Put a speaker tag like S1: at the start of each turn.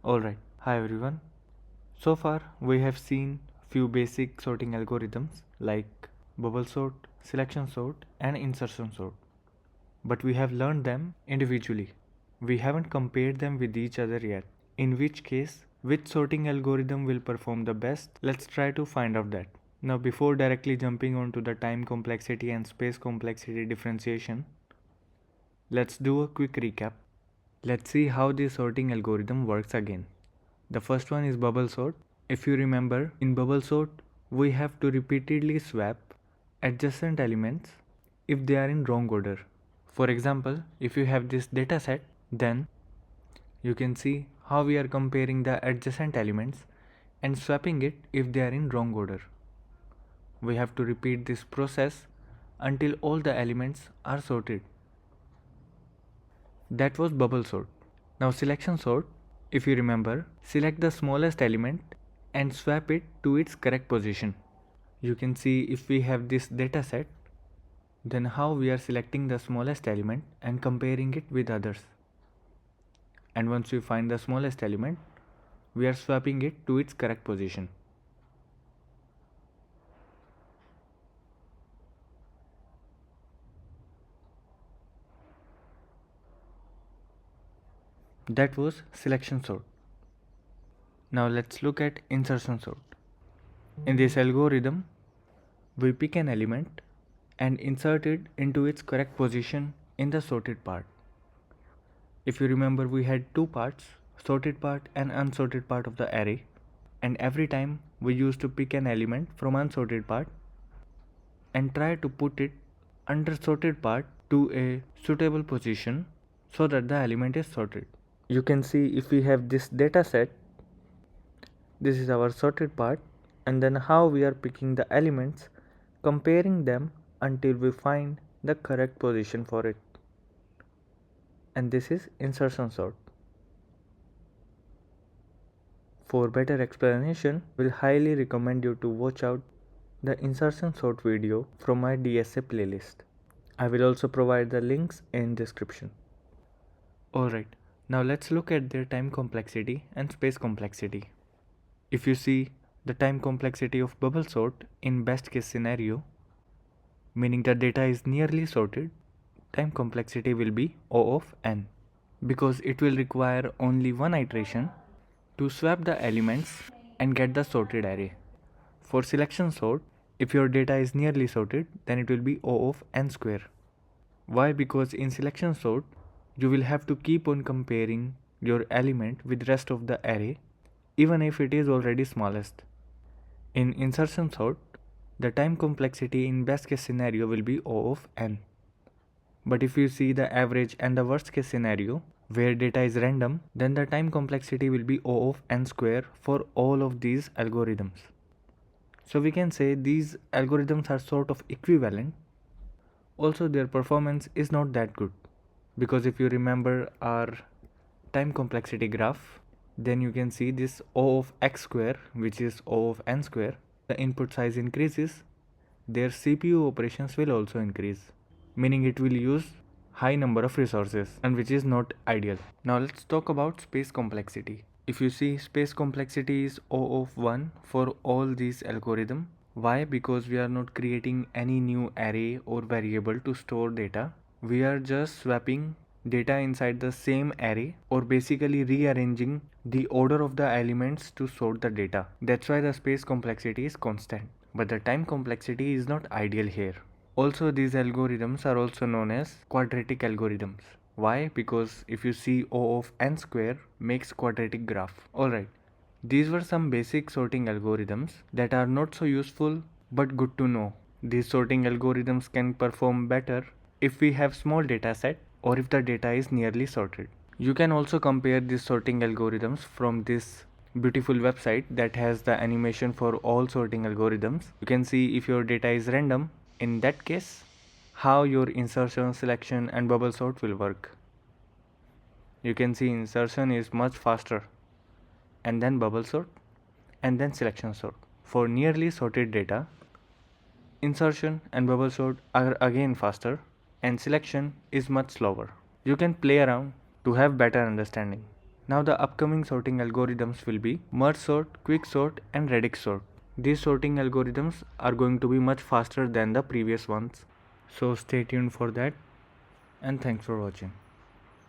S1: Alright, hi everyone. So far we have seen few basic sorting algorithms like bubble sort, selection sort and insertion sort. But we have learned them individually. We haven't compared them with each other yet. In which case, which sorting algorithm will perform the best? Let's try to find out that. Now before directly jumping onto the time complexity and space complexity differentiation, let's do a quick recap. Let's see how this sorting algorithm works again. The first one is bubble sort. If you remember, in bubble sort, we have to repeatedly swap adjacent elements if they are in wrong order. For example, if you have this data set, then you can see how we are comparing the adjacent elements and swapping it if they are in wrong order. We have to repeat this process until all the elements are sorted. That was bubble sort. Now selection sort, if you remember, select the smallest element and swap it to its correct position. You can see if we have this data set, then how we are selecting the smallest element and comparing it with others. And once we find the smallest element, we are swapping it to its correct position. That was selection sort. Now let's look at insertion sort. In this algorithm, we pick an element and insert it into its correct position in the sorted part. If you remember, we had two parts, sorted part and unsorted part of the array, and every time we used to pick an element from unsorted part and try to put it under sorted part to a suitable position so that the element is sorted. You can see if we have this data set, this is our sorted part, and then how we are picking the elements, comparing them until we find the correct position for it. And this is insertion sort. For better explanation, we'll highly recommend you to watch out the insertion sort video from my DSA playlist. I will also provide the links in description. Alright, now let's look at their time complexity and space complexity. If you see the time complexity of bubble sort in best case scenario, meaning the data is nearly sorted, time complexity will be O of n, because it will require only one iteration to swap the elements and get the sorted array. For selection sort, if your data is nearly sorted, then it will be O of n square. Why? Because in selection sort, you will have to keep on comparing your element with rest of the array, even if it is already smallest. In insertion sort, the time complexity in best case scenario will be O of n. But if you see the average and the worst case scenario, where data is random, then the time complexity will be O of n square for all of these algorithms. So we can say these algorithms are sort of equivalent. Also, their performance is not that good, because if you remember our time complexity graph, then you can see this O of x square, which is O of n square. The input size increases, their CPU operations will also increase, meaning it will use high number of resources, and which is not ideal. Now let's talk about space complexity. If you see, space complexity is O of 1 for all these algorithms. Why? Because we are not creating any new array or variable to store data. We are just swapping data inside the same array, or basically rearranging the order of the elements to sort the data. That's why the space complexity is constant, but the time complexity is not ideal here. Also, these algorithms are also known as quadratic algorithms. Why? Because if you see O of n square makes quadratic graph. Alright, these were some basic sorting algorithms that are not so useful but good to know. These sorting algorithms can perform better if we have small data set or if the data is nearly sorted. You can also compare these sorting algorithms from this beautiful website that has the animation for all sorting algorithms. You can see if your data is random, in that case, how your insertion, selection and bubble sort will work. You can see insertion is much faster, and then bubble sort, and then selection sort. For nearly sorted data, insertion and bubble sort are again faster, and selection is much slower. You can play around to have better understanding. Now the upcoming sorting algorithms will be merge sort, quick sort and radix sort. These sorting algorithms are going to be much faster than the previous ones. So stay tuned for that, and thanks for watching.